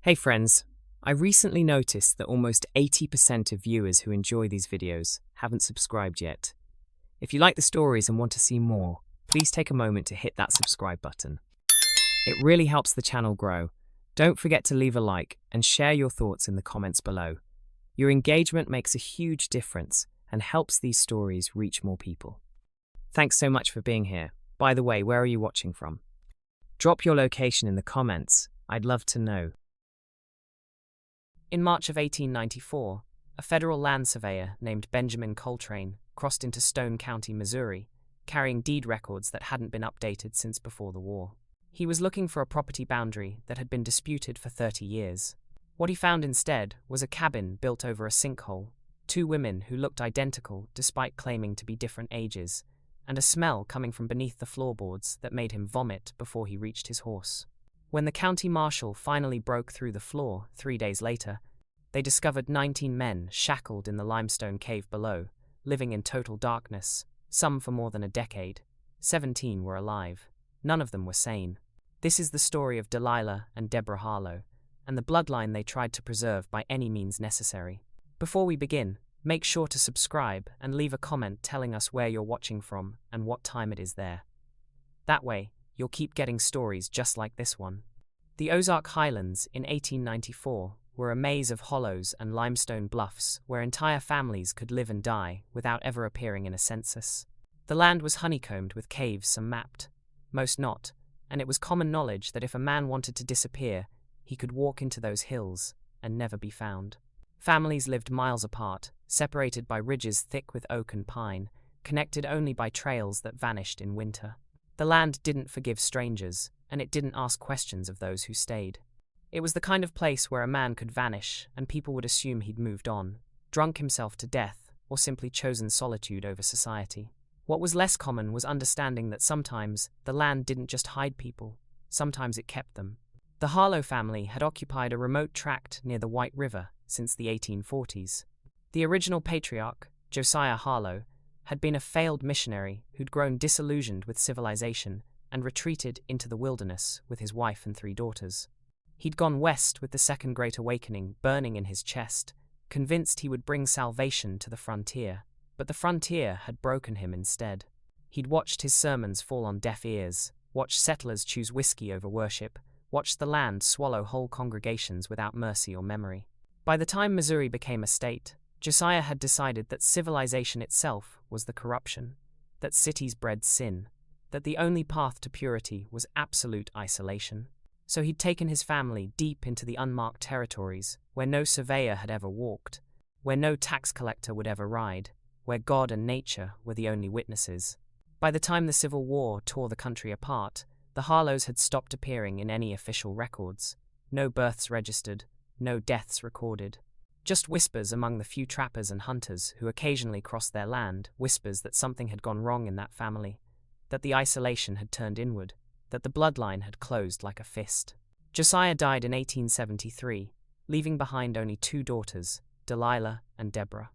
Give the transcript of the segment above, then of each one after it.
Hey friends, I recently noticed that almost 80% of viewers who enjoy these videos haven't subscribed yet. If you like the stories and want to see more, please take a moment to hit that subscribe button. It really helps the channel grow. Don't forget to leave a like and share your thoughts in the comments below. Your engagement makes a huge difference and helps these stories reach more people. Thanks so much for being here. By the way, where are you watching from? Drop your location in the comments. I'd love to know. In March of 1894, a federal land surveyor named Benjamin Coltrane crossed into Stone County, Missouri, carrying deed records that hadn't been updated since before the war. He was looking for a property boundary that had been disputed for 30 years. What he found instead was a cabin built over a sinkhole, two women who looked identical despite claiming to be different ages, and a smell coming from beneath the floorboards that made him vomit before he reached his horse. When the county marshal finally broke through the floor 3 days later, they discovered 19 men shackled in the limestone cave below, living in total darkness, some for more than a decade. 17 were alive. None of them were sane. This is the story of Delilah and Deborah Harlow, and the bloodline they tried to preserve by any means necessary. Before we begin, make sure to subscribe and leave a comment telling us where you're watching from and what time it is there. That way, you'll keep getting stories just like this one. The Ozark Highlands in 1894 were a maze of hollows and limestone bluffs where entire families could live and die without ever appearing in a census. The land was honeycombed with caves, some mapped, most not, and it was common knowledge that if a man wanted to disappear, he could walk into those hills and never be found. Families lived miles apart, separated by ridges thick with oak and pine, connected only by trails that vanished in winter. The land didn't forgive strangers, and it didn't ask questions of those who stayed. It was the kind of place where a man could vanish and people would assume he'd moved on, drunk himself to death, or simply chosen solitude over society. What was less common was understanding that sometimes the land didn't just hide people, sometimes it kept them. The Harlow family had occupied a remote tract near the White River since the 1840s. The original patriarch, Josiah Harlow, had been a failed missionary who'd grown disillusioned with civilization and retreated into the wilderness with his wife and 3 daughters. He'd gone west with the Second Great Awakening burning in his chest, convinced he would bring salvation to the frontier, but the frontier had broken him instead. He'd watched his sermons fall on deaf ears, watched settlers choose whiskey over worship, watched the land swallow whole congregations without mercy or memory. By the time Missouri became a state, Josiah had decided that civilization itself was the corruption, that cities bred sin, that the only path to purity was absolute isolation. So he'd taken his family deep into the unmarked territories where no surveyor had ever walked, where no tax collector would ever ride, where God and nature were the only witnesses. By the time the Civil War tore the country apart, the Harlows had stopped appearing in any official records. No births registered, no deaths recorded. Just whispers among the few trappers and hunters who occasionally crossed their land, whispers that something had gone wrong in that family, that the isolation had turned inward, that the bloodline had closed like a fist. Josiah died in 1873, leaving behind only 2 daughters, Delilah and Deborah.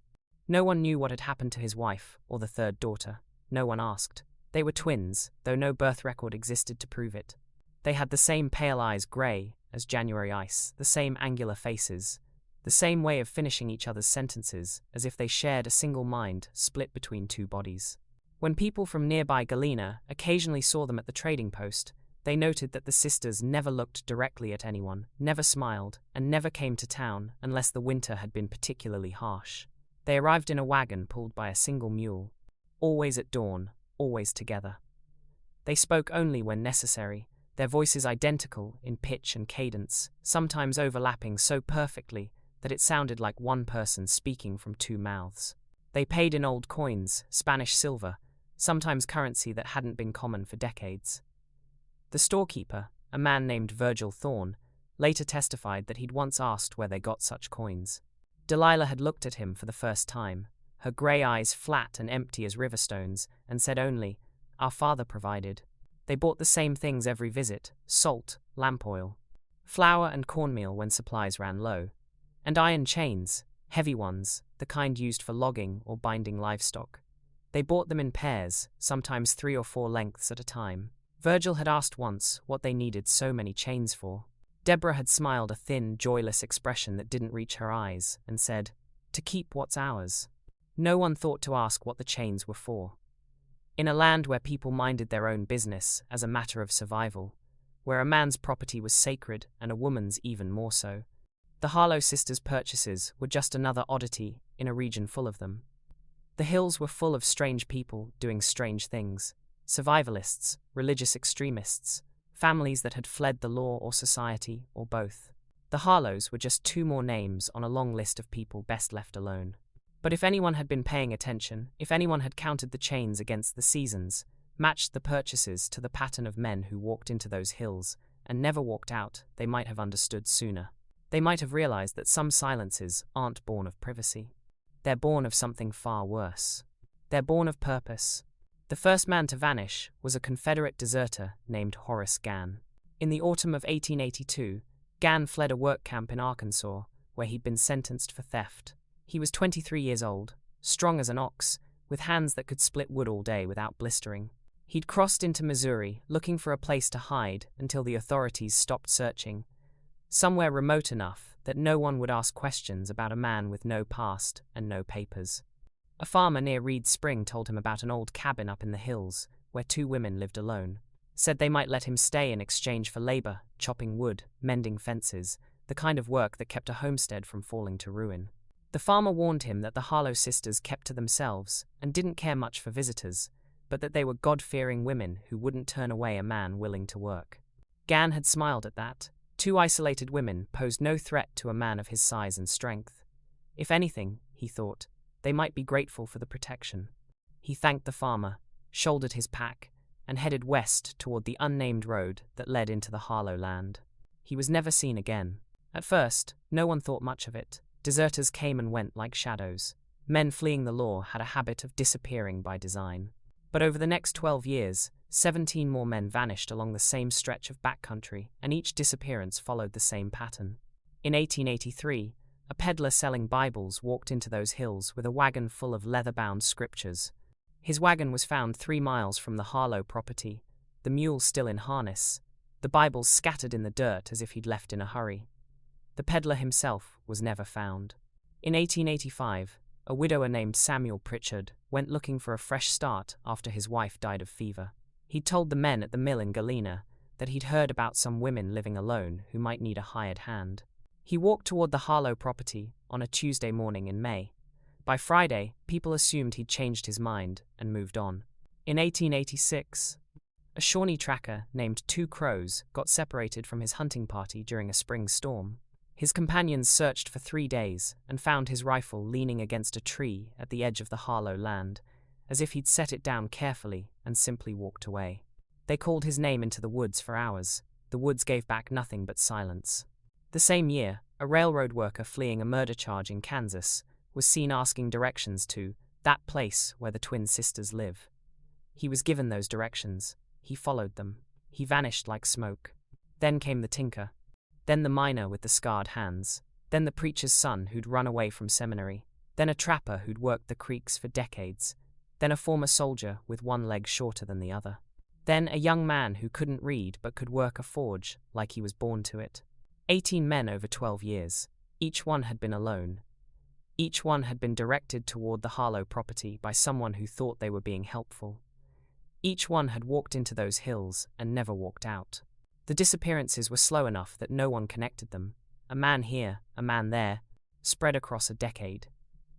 No one knew what had happened to his wife or the 3rd daughter. No one asked. They were twins, though no birth record existed to prove it. They had the same pale eyes, grey as January ice, the same angular faces, the same way of finishing each other's sentences, as if they shared a single mind split between 2 bodies. When people from nearby Galena occasionally saw them at the trading post, they noted that the sisters never looked directly at anyone, never smiled, and never came to town unless the winter had been particularly harsh. They arrived in a wagon pulled by a single mule, always at dawn, always together. They spoke only when necessary, their voices identical in pitch and cadence, sometimes overlapping so perfectly that it sounded like one person speaking from 2 mouths. They paid in old coins, Spanish silver, sometimes currency that hadn't been common for decades. The storekeeper, a man named Virgil Thorne, later testified that he'd once asked where they got such coins. Delilah had looked at him for the first time, her grey eyes flat and empty as river stones, and said only, "Our father provided." They bought the same things every visit: salt, lamp oil, flour and cornmeal when supplies ran low, and iron chains, heavy ones, the kind used for logging or binding livestock. They bought them in pairs, sometimes 3 or 4 lengths at a time. Virgil had asked once what they needed so many chains for. Deborah had smiled a thin, joyless expression that didn't reach her eyes, and said, "To keep what's ours." No one thought to ask what the chains were for. In a land where people minded their own business as a matter of survival, where a man's property was sacred and a woman's even more so, the Harlow sisters' purchases were just another oddity in a region full of them. The hills were full of strange people doing strange things: survivalists, religious extremists, families that had fled the law or society, or both. The Harlows were just two more names on a long list of people best left alone. But if anyone had been paying attention, if anyone had counted the chains against the seasons, matched the purchases to the pattern of men who walked into those hills and never walked out, they might have understood sooner. They might have realized that some silences aren't born of privacy. They're born of something far worse. They're born of purpose. The first man to vanish was a Confederate deserter named Horace Gann. In the autumn of 1882, Gann fled a work camp in Arkansas, where he'd been sentenced for theft. He was 23 years old, strong as an ox, with hands that could split wood all day without blistering. He'd crossed into Missouri, looking for a place to hide until the authorities stopped searching, somewhere remote enough that no one would ask questions about a man with no past and no papers. A farmer near Reed Spring told him about an old cabin up in the hills where two women lived alone. Said they might let him stay in exchange for labor, chopping wood, mending fences, the kind of work that kept a homestead from falling to ruin. The farmer warned him that the Harlow sisters kept to themselves and didn't care much for visitors, but that they were God-fearing women who wouldn't turn away a man willing to work. Gann had smiled at that. Two isolated women posed no threat to a man of his size and strength. If anything, he thought, they might be grateful for the protection. He thanked the farmer, shouldered his pack, and headed west toward the unnamed road that led into the Harlow land. He was never seen again. At first, no one thought much of it. Deserters came and went like shadows. Men fleeing the law had a habit of disappearing by design. But over the next 12 years, 17 more men vanished along the same stretch of backcountry, and each disappearance followed the same pattern. In 1883, a peddler selling Bibles walked into those hills with a wagon full of leather-bound scriptures. His wagon was found 3 miles from the Harlow property, the mule still in harness, the Bibles scattered in the dirt as if he'd left in a hurry. The peddler himself was never found. In 1885, a widower named Samuel Pritchard went looking for a fresh start after his wife died of fever. He'd told the men at the mill in Galena that he'd heard about some women living alone who might need a hired hand. He walked toward the Harlow property on a Tuesday morning in May. By Friday, people assumed he'd changed his mind and moved on. In 1886, a Shawnee tracker named Two Crows got separated from his hunting party during a spring storm. His companions searched for 3 days and found his rifle leaning against a tree at the edge of the Harlow land, as if he'd set it down carefully and simply walked away. They called his name into the woods for hours. The woods gave back nothing but silence. The same year, a railroad worker fleeing a murder charge in Kansas was seen asking directions to that place where the twin sisters live. He was given those directions. He followed them. He vanished like smoke. Then came the tinker. Then the miner with the scarred hands. Then the preacher's son who'd run away from seminary. Then a trapper who'd worked the creeks for decades. Then a former soldier with one leg shorter than the other. Then a young man who couldn't read but could work a forge like he was born to it. 18 men over 12 years. Each one had been alone. Each one had been directed toward the Harlow property by someone who thought they were being helpful. Each one had walked into those hills and never walked out. The disappearances were slow enough that no one connected them. A man here, a man there, spread across a decade.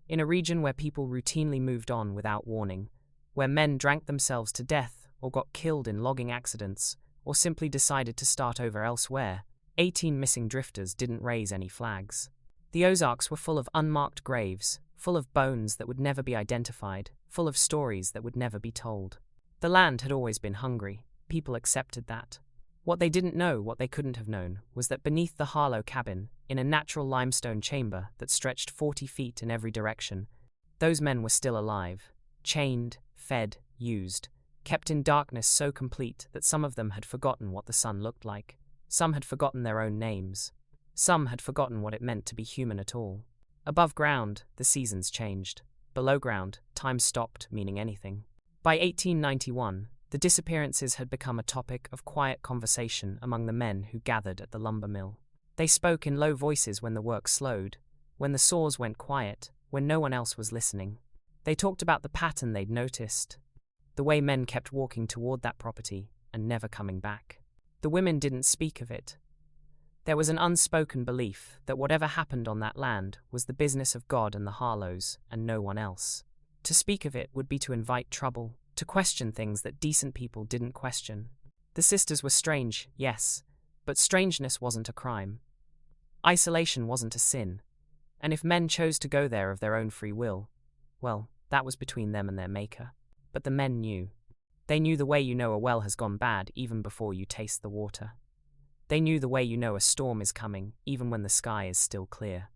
In a region where people routinely moved on without warning, where men drank themselves to death or got killed in logging accidents or simply decided to start over elsewhere, 18 missing drifters didn't raise any flags. The Ozarks were full of unmarked graves, full of bones that would never be identified, full of stories that would never be told. The land had always been hungry. People accepted that. What they didn't know, what they couldn't have known, was that beneath the Harlow cabin, in a natural limestone chamber that stretched 40 feet in every direction, those men were still alive, chained, fed, used, kept in darkness so complete that some of them had forgotten what the sun looked like. Some had forgotten their own names. Some had forgotten what it meant to be human at all. Above ground, the seasons changed. Below ground, time stopped meaning anything. By 1891, The disappearances had become a topic of quiet conversation among the men who gathered at the lumber mill. They spoke in low voices when the work slowed, when the saws went quiet, when no one else was listening. They talked about the pattern they'd noticed, the way men kept walking toward that property and never coming back. The women didn't speak of it. There was an unspoken belief that whatever happened on that land was the business of God and the Harlows and no one else. To speak of it would be to invite trouble, to question things that decent people didn't question. The sisters were strange, yes, but strangeness wasn't a crime. Isolation wasn't a sin. And if men chose to go there of their own free will, well, that was between them and their maker. But the men knew. They knew the way you know a well has gone bad even before you taste the water. They knew the way you know a storm is coming even when the sky is still clear.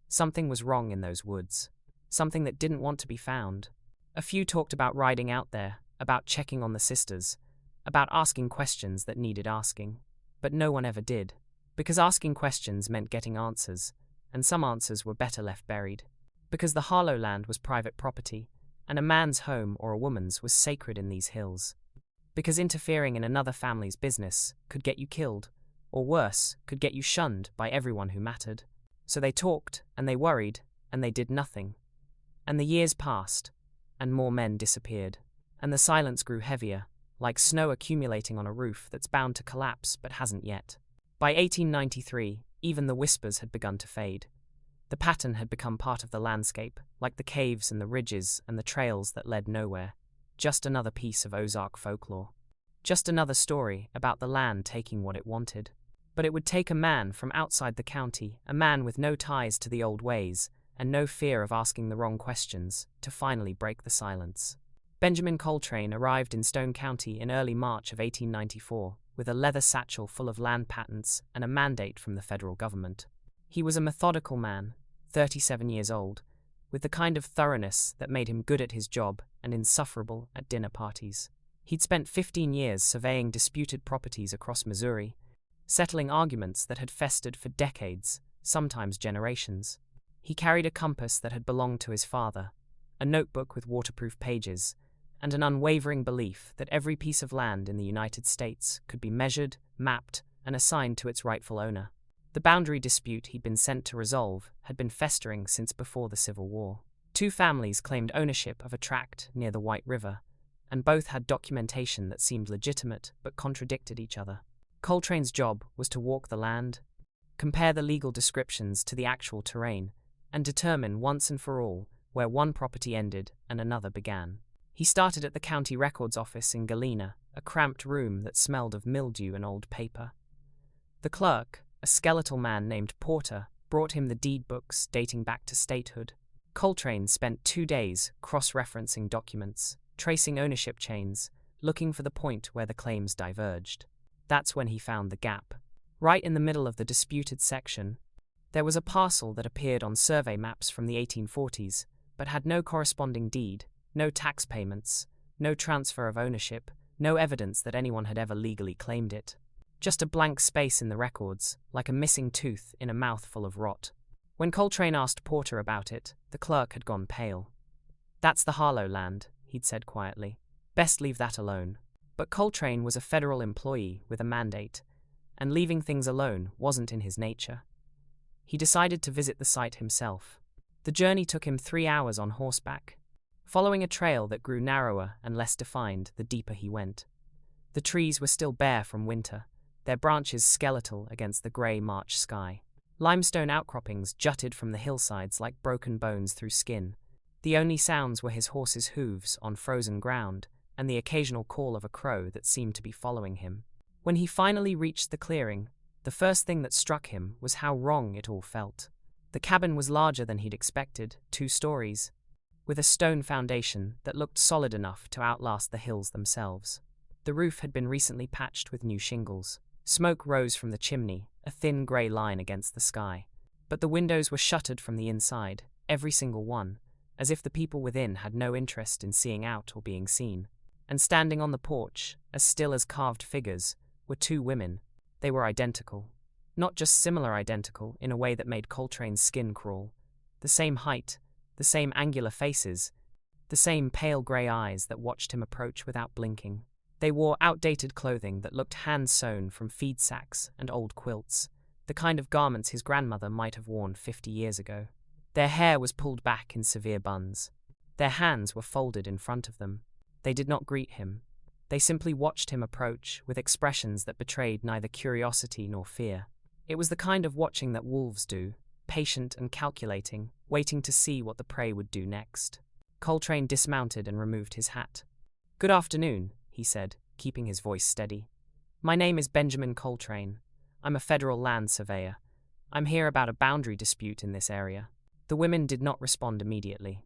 Something was wrong in those woods. Something that didn't want to be found. A few talked about riding out there, about checking on the sisters, about asking questions that needed asking. But no one ever did, because asking questions meant getting answers, and some answers were better left buried. Because the Harlow land was private property, and a man's home or a woman's was sacred in these hills. Because interfering in another family's business could get you killed, or worse, could get you shunned by everyone who mattered. So they talked, and they worried, and they did nothing. And the years passed, and more men disappeared, and the silence grew heavier, like snow accumulating on a roof that's bound to collapse but hasn't yet. By 1893, even the whispers had begun to fade. The pattern had become part of the landscape, like the caves and the ridges and the trails that led nowhere. Just another piece of Ozark folklore. Just another story about the land taking what it wanted. But it would take a man from outside the county, a man with no ties to the old ways, and no fear of asking the wrong questions, to finally break the silence. Benjamin Coltrane arrived in Stone County in early March of 1894, with a leather satchel full of land patents and a mandate from the federal government. He was a methodical man, 37 years old, with the kind of thoroughness that made him good at his job and insufferable at dinner parties. He'd spent 15 years surveying disputed properties across Missouri, settling arguments that had festered for decades, sometimes generations. He carried a compass that had belonged to his father, a notebook with waterproof pages, and an unwavering belief that every piece of land in the United States could be measured, mapped, and assigned to its rightful owner. The boundary dispute he'd been sent to resolve had been festering since before the Civil War. Two families claimed ownership of a tract near the White River, and both had documentation that seemed legitimate but contradicted each other. Coltrane's job was to walk the land, compare the legal descriptions to the actual terrain, and determine once and for all where one property ended and another began. He started at the county records office in Galena, a cramped room that smelled of mildew and old paper. The clerk, a skeletal man named Porter, brought him the deed books dating back to statehood. Coltrane spent 2 days cross-referencing documents, tracing ownership chains, looking for the point where the claims diverged. That's when he found the gap. Right in the middle of the disputed section, there was a parcel that appeared on survey maps from the 1840s, but had no corresponding deed, no tax payments, no transfer of ownership, no evidence that anyone had ever legally claimed it. Just a blank space in the records, like a missing tooth in a mouth full of rot. When Coltrane asked Porter about it, the clerk had gone pale. "That's the Harlow land," he'd said quietly. "Best leave that alone." But Coltrane was a federal employee with a mandate, and leaving things alone wasn't in his nature. He decided to visit the site himself. The journey took him 3 hours on horseback, following a trail that grew narrower and less defined the deeper he went. The trees were still bare from winter, their branches skeletal against the grey March sky. Limestone outcroppings jutted from the hillsides like broken bones through skin. The only sounds were his horse's hooves on frozen ground and the occasional call of a crow that seemed to be following him. When he finally reached the clearing, the first thing that struck him was how wrong it all felt. The cabin was larger than he'd expected, 2 stories, with a stone foundation that looked solid enough to outlast the hills themselves. The roof had been recently patched with new shingles. Smoke rose from the chimney, a thin grey line against the sky. But the windows were shuttered from the inside, every single one, as if the people within had no interest in seeing out or being seen. And standing on the porch, as still as carved figures, were 2 women. They were identical. Not just similar identical in a way that made Coltrane's skin crawl. The same height, the same angular faces, the same pale grey eyes that watched him approach without blinking. They wore outdated clothing that looked hand-sewn from feed sacks and old quilts, the kind of garments his grandmother might have worn 50 years ago. Their hair was pulled back in severe buns. Their hands were folded in front of them. They did not greet him. They simply watched him approach with expressions that betrayed neither curiosity nor fear. It was the kind of watching that wolves do, patient and calculating, waiting to see what the prey would do next. Coltrane dismounted and removed his hat. "Good afternoon," he said, keeping his voice steady. "My name is Benjamin Coltrane. I'm a federal land surveyor. I'm here about a boundary dispute in this area." The women did not respond immediately.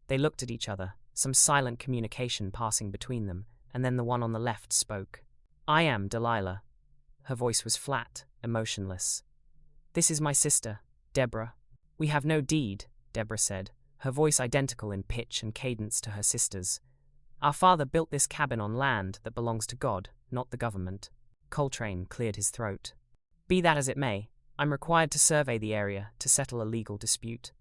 They looked at each other, some silent communication passing between them, and then the one on the left spoke. "I am Delilah." Her voice was flat, emotionless. "This is my sister, Deborah." "We have no deed," Deborah said, her voice identical in pitch and cadence to her sister's. "Our father built this cabin on land that belongs to God, not the government." Coltrane cleared his throat. "Be that as it may, I'm required to survey the area to settle a legal dispute.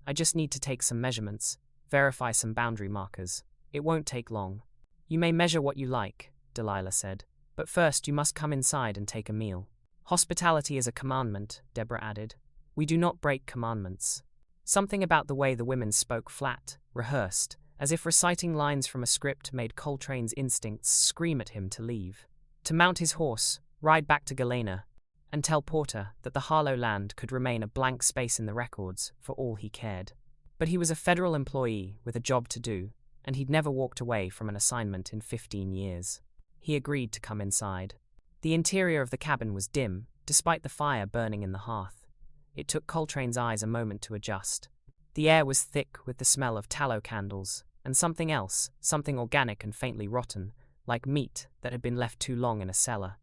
I just need to take some measurements, verify some boundary markers. It won't take long." "You may measure what you like," Delilah said, "but first you must come inside and take a meal." "Hospitality is a commandment," Deborah added. "We do not break commandments." Something about the way the women spoke flat, rehearsed, as if reciting lines from a script made Coltrane's instincts scream at him to leave. To mount his horse, ride back to Galena, and tell Porter that the Harlow land could remain a blank space in the records for all he cared. But he was a federal employee with a job to do, and he'd never walked away from an assignment in 15 years. He agreed to come inside. The interior of the cabin was dim, despite the fire burning in the hearth. It took Coltrane's eyes a moment to adjust. The air was thick with the smell of tallow candles, and something else, something organic and faintly rotten, like meat that had been left too long in a cellar.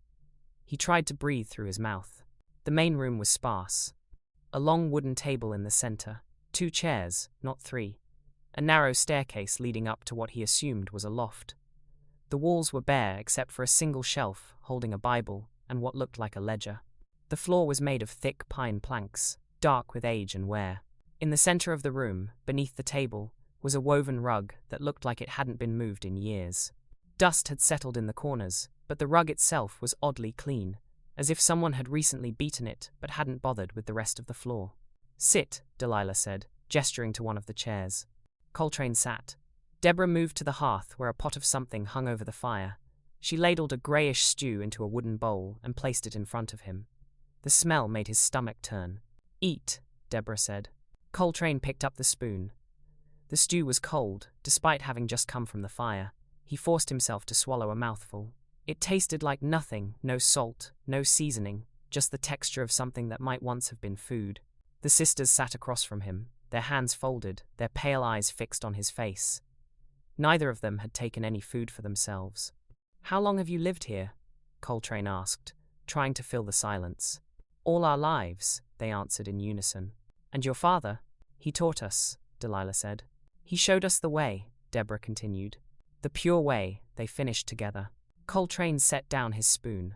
He tried to breathe through his mouth. The main room was sparse. A long wooden table in the center, 2 chairs, not 3, a narrow staircase leading up to what he assumed was a loft. The walls were bare except for a single shelf holding a Bible and what looked like a ledger. The floor was made of thick pine planks, dark with age and wear. In the center of the room, beneath the table, was a woven rug that looked like it hadn't been moved in years. Dust had settled in the corners, but the rug itself was oddly clean, as if someone had recently beaten it but hadn't bothered with the rest of the floor. "Sit," Delilah said, gesturing to one of the chairs. Coltrane sat. Deborah moved to the hearth where a pot of something hung over the fire. She ladled a grayish stew into a wooden bowl and placed it in front of him. The smell made his stomach turn. "Eat," Deborah said. Coltrane picked up the spoon. The stew was cold, despite having just come from the fire. He forced himself to swallow a mouthful. It tasted like nothing, no salt, no seasoning, just the texture of something that might once have been food. The sisters sat across from him, their hands folded, their pale eyes fixed on his face. Neither of them had taken any food for themselves. "How long have you lived here?" Coltrane asked, trying to fill the silence. "All our lives," they answered in unison. "And your father?" "He taught us," Delilah said. "He showed us the way," Deborah continued. "The pure way," they finished together. Coltrane set down his spoon.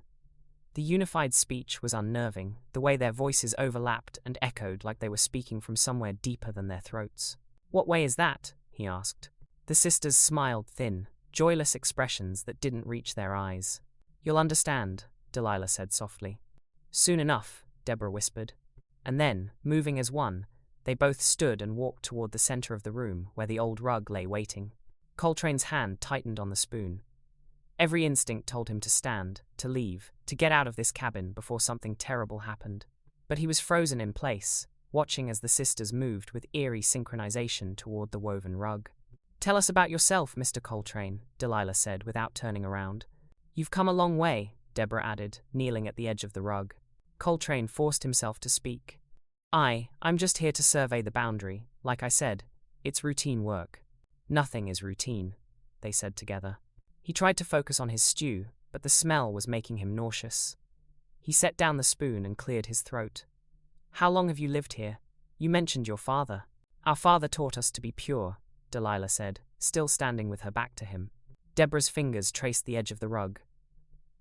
The unified speech was unnerving, the way their voices overlapped and echoed like they were speaking from somewhere deeper than their throats. "What way is that?" he asked. The sisters smiled thin, joyless expressions that didn't reach their eyes. "You'll understand," Delilah said softly. "Soon enough," Deborah whispered. And then, moving as one, they both stood and walked toward the center of the room where the old rug lay waiting. Coltrane's hand tightened on the spoon. Every instinct told him to stand, to leave, to get out of this cabin before something terrible happened. But he was frozen in place, watching as the sisters moved with eerie synchronization toward the woven rug. "Tell us about yourself, Mr. Coltrane," Delilah said without turning around. "You've come a long way," Deborah added, kneeling at the edge of the rug. Coltrane forced himself to speak. I'm just here to survey the boundary. Like I said, it's routine work." "Nothing is routine," they said together. He tried to focus on his stew, but the smell was making him nauseous. He set down the spoon and cleared his throat. "How long have you lived here? You mentioned your father." "Our father taught us to be pure," Delilah said, still standing with her back to him. Deborah's fingers traced the edge of the rug.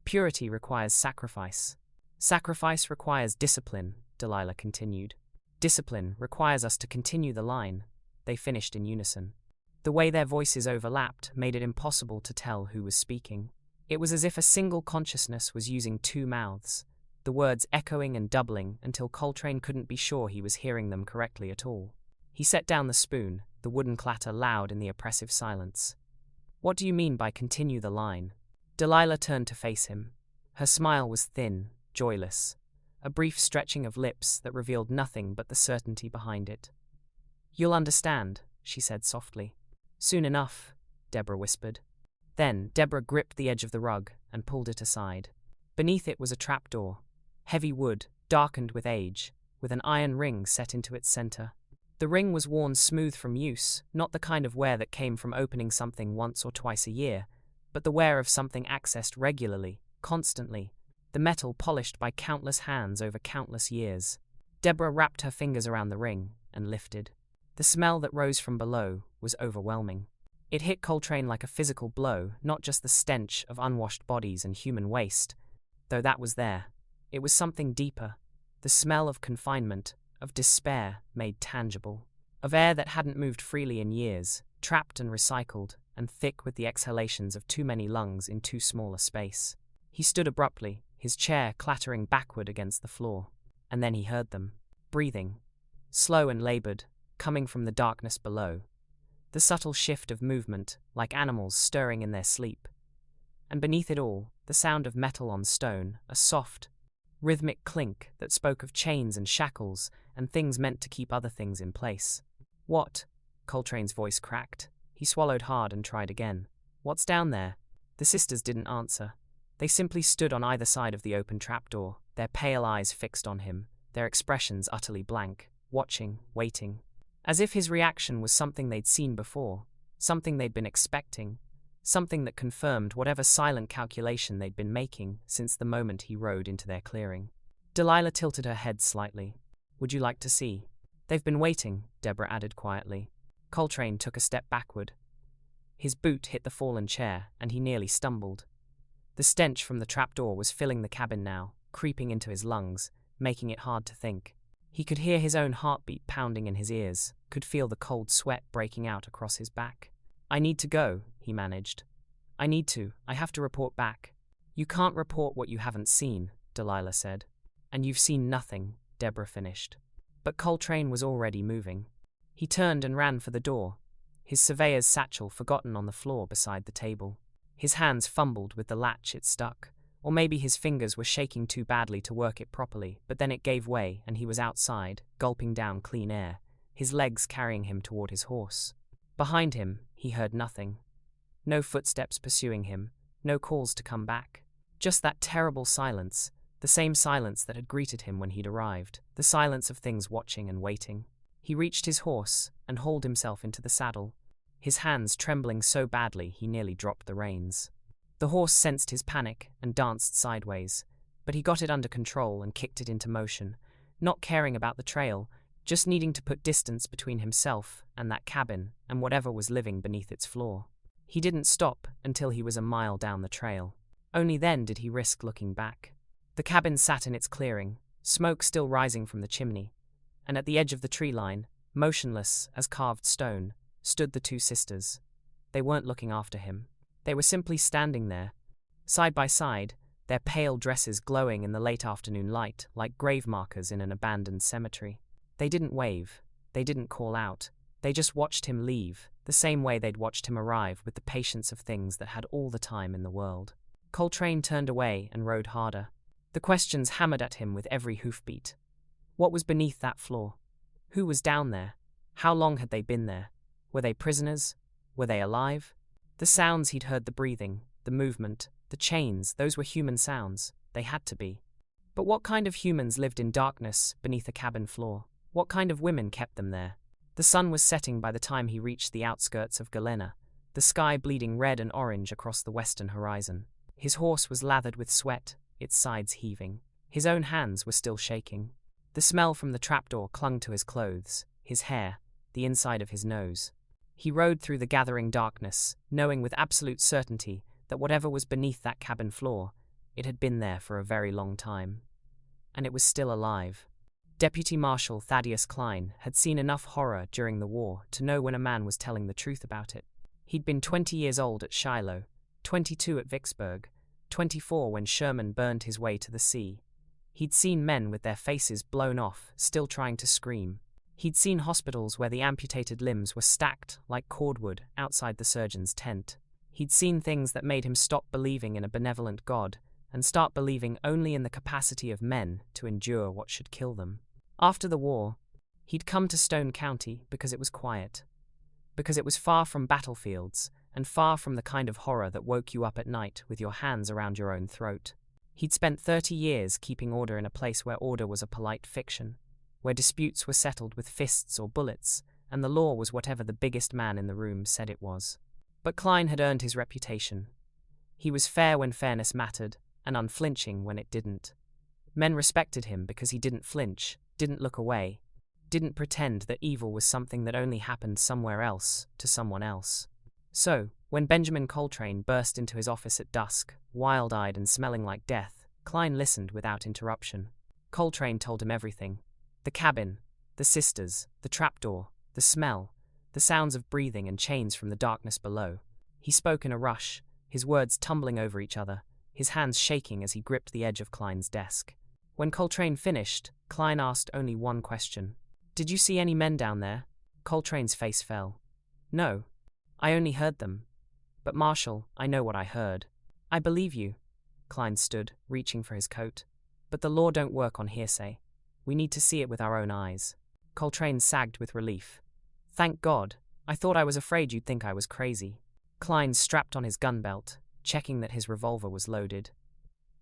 "Purity requires sacrifice. Sacrifice requires discipline," Delilah continued. "Discipline requires us to continue the line," they finished in unison. The way their voices overlapped made it impossible to tell who was speaking. It was as if a single consciousness was using two mouths, the words echoing and doubling until Coltrane couldn't be sure he was hearing them correctly at all. He set down the spoon, the wooden clatter loud in the oppressive silence. "What do you mean by continue the line?" Delilah turned to face him. Her smile was thin, joyless, a brief stretching of lips that revealed nothing but the certainty behind it. "You'll understand," she said softly. "Soon enough," Deborah whispered. Then Deborah gripped the edge of the rug and pulled it aside. Beneath it was a trapdoor, heavy wood, darkened with age, with an iron ring set into its center. The ring was worn smooth from use, not the kind of wear that came from opening something once or twice a year, but the wear of something accessed regularly, constantly, the metal polished by countless hands over countless years. Deborah wrapped her fingers around the ring and lifted. The smell that rose from below was overwhelming. It hit Coltrane like a physical blow, not just the stench of unwashed bodies and human waste, though that was there. It was something deeper, the smell of confinement, of despair made tangible, of air that hadn't moved freely in years, trapped and recycled, and thick with the exhalations of too many lungs in too small a space. He stood abruptly, his chair clattering backward against the floor, and then he heard them, breathing, slow and labored, coming from the darkness below. The subtle shift of movement, like animals stirring in their sleep. And beneath it all, the sound of metal on stone, a soft, rhythmic clink that spoke of chains and shackles and things meant to keep other things in place. "What?" Coltrane's voice cracked. He swallowed hard and tried again. "What's down there?" The sisters didn't answer. They simply stood on either side of the open trapdoor, their pale eyes fixed on him, their expressions utterly blank, watching, waiting. As if his reaction was something they'd seen before, something they'd been expecting, something that confirmed whatever silent calculation they'd been making since the moment he rode into their clearing. Delilah tilted her head slightly. "Would you like to see?" "They've been waiting," Deborah added quietly. Coltrane took a step backward. His boot hit the fallen chair, and he nearly stumbled. The stench from the trapdoor was filling the cabin now, creeping into his lungs, making it hard to think. He could hear his own heartbeat pounding in his ears, could feel the cold sweat breaking out across his back. "I need to go," he managed. I have to report back." "You can't report what you haven't seen," Delilah said. "And you've seen nothing," Deborah finished. But Coltrane was already moving. He turned and ran for the door, his surveyor's satchel forgotten on the floor beside the table. His hands fumbled with the latch it stuck, or maybe his fingers were shaking too badly to work it properly, but then it gave way and he was outside, gulping down clean air, his legs carrying him toward his horse. Behind him, he heard nothing. No footsteps pursuing him, no calls to come back. Just that terrible silence, the same silence that had greeted him when he'd arrived, the silence of things watching and waiting. He reached his horse and hauled himself into the saddle, his hands trembling so badly he nearly dropped the reins. The horse sensed his panic and danced sideways, but he got it under control and kicked it into motion, not caring about the trail, just needing to put distance between himself and that cabin and whatever was living beneath its floor. He didn't stop until he was a mile down the trail. Only then did he risk looking back. The cabin sat in its clearing, smoke still rising from the chimney, and at the edge of the tree line, motionless as carved stone, stood the two sisters. They weren't looking after him. They were simply standing there, side by side, their pale dresses glowing in the late afternoon light like grave markers in an abandoned cemetery. They didn't wave. They didn't call out. They just watched him leave, the same way they'd watched him arrive with the patience of things that had all the time in the world. Coltrane turned away and rode harder. The questions hammered at him with every hoofbeat. What was beneath that floor? Who was down there? How long had they been there? Were they prisoners? Were they alive? The sounds he'd heard, the breathing, the movement, the chains, those were human sounds. They had to be. But what kind of humans lived in darkness beneath a cabin floor? What kind of women kept them there? The sun was setting by the time he reached the outskirts of Galena, the sky bleeding red and orange across the western horizon. His horse was lathered with sweat, its sides heaving. His own hands were still shaking. The smell from the trapdoor clung to his clothes, his hair, the inside of his nose. He rode through the gathering darkness, knowing with absolute certainty that whatever was beneath that cabin floor, it had been there for a very long time. And it was still alive. Deputy Marshal Thaddeus Klein had seen enough horror during the war to know when a man was telling the truth about it. He'd been 20 years old at Shiloh, 22 at Vicksburg, 24 when Sherman burned his way to the sea. He'd seen men with their faces blown off, still trying to scream. He'd seen hospitals where the amputated limbs were stacked like cordwood outside the surgeon's tent. He'd seen things that made him stop believing in a benevolent God and start believing only in the capacity of men to endure what should kill them. After the war, he'd come to Stone County because it was quiet, because it was far from battlefields and far from the kind of horror that woke you up at night with your hands around your own throat. He'd spent 30 years keeping order in a place where order was a polite fiction, where disputes were settled with fists or bullets, and the law was whatever the biggest man in the room said it was. But Klein had earned his reputation. He was fair when fairness mattered, and unflinching when it didn't. Men respected him because he didn't flinch, didn't look away, didn't pretend that evil was something that only happened somewhere else, to someone else. So, when Benjamin Coltrane burst into his office at dusk, wild-eyed and smelling like death, Klein listened without interruption. Coltrane told him everything. The cabin, the sisters, the trapdoor, the smell, the sounds of breathing and chains from the darkness below. He spoke in a rush, his words tumbling over each other, his hands shaking as he gripped the edge of Klein's desk. When Coltrane finished, Klein asked only one question. "Did you see any men down there?" Coltrane's face fell. "No. I only heard them. But Marshal, I know what I heard." "I believe you." Klein stood, reaching for his coat. "But the law don't work on hearsay. We need to see it with our own eyes." Coltrane sagged with relief. "Thank God. I thought I was afraid you'd think I was crazy." Klein strapped on his gun belt, checking that his revolver was loaded.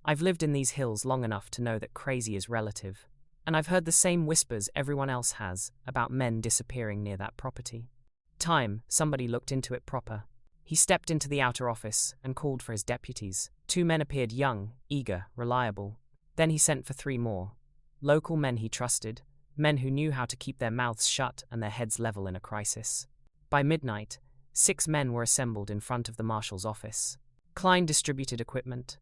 "I've lived in these hills long enough to know that crazy is relative, and I've heard the same whispers everyone else has about men disappearing near that property. Somebody looked into it proper." He stepped into the outer office and called for his deputies. 2 men appeared young, eager, reliable. Then he sent for 3 more. Local men he trusted, men who knew how to keep their mouths shut and their heads level in a crisis. By midnight, 6 men were assembled in front of the marshal's office. Klein distributed equipment: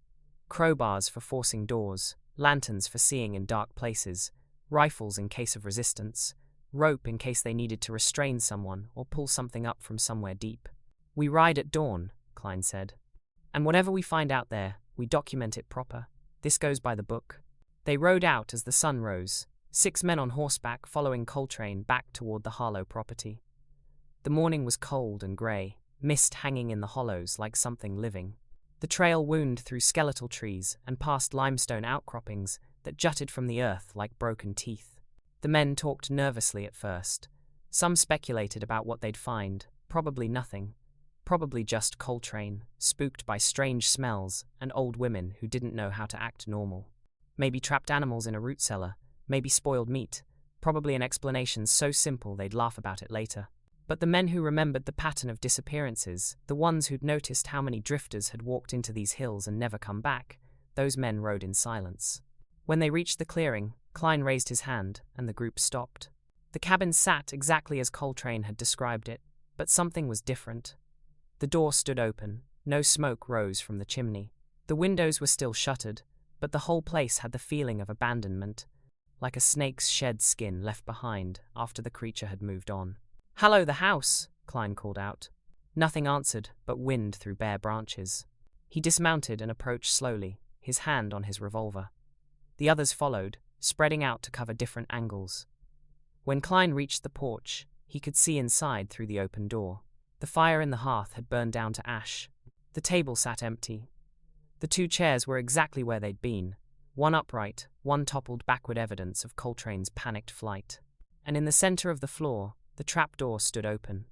crowbars for forcing doors, lanterns for seeing in dark places, rifles in case of resistance, rope in case they needed to restrain someone or pull something up from somewhere deep. "We ride at dawn," Klein said. "And whatever we find out there, we document it proper. This goes by the book." They rode out as the sun rose, 6 men on horseback following Coltrane back toward the Harlow property. The morning was cold and grey, mist hanging in the hollows like something living. The trail wound through skeletal trees and past limestone outcroppings that jutted from the earth like broken teeth. The men talked nervously at first. Some speculated about what they'd find, probably nothing. Probably just Coltrane, spooked by strange smells, and old women who didn't know how to act normal. Maybe trapped animals in a root cellar, maybe spoiled meat, probably an explanation so simple they'd laugh about it later. But the men who remembered the pattern of disappearances, the ones who'd noticed how many drifters had walked into these hills and never come back, those men rode in silence. When they reached the clearing, Klein raised his hand, and the group stopped. The cabin sat exactly as Coltrane had described it, but something was different. The door stood open, no smoke rose from the chimney. The windows were still shuttered, but the whole place had the feeling of abandonment, like a snake's shed skin left behind after the creature had moved on. "Hallow, the house!" Klein called out. Nothing answered but wind through bare branches. He dismounted and approached slowly, his hand on his revolver. The others followed, spreading out to cover different angles. When Klein reached the porch, he could see inside through the open door. The fire in the hearth had burned down to ash. The table sat empty. The 2 chairs were exactly where they'd been, one upright, one toppled backward, evidence of Coltrane's panicked flight. And in the center of the floor, the trapdoor stood open.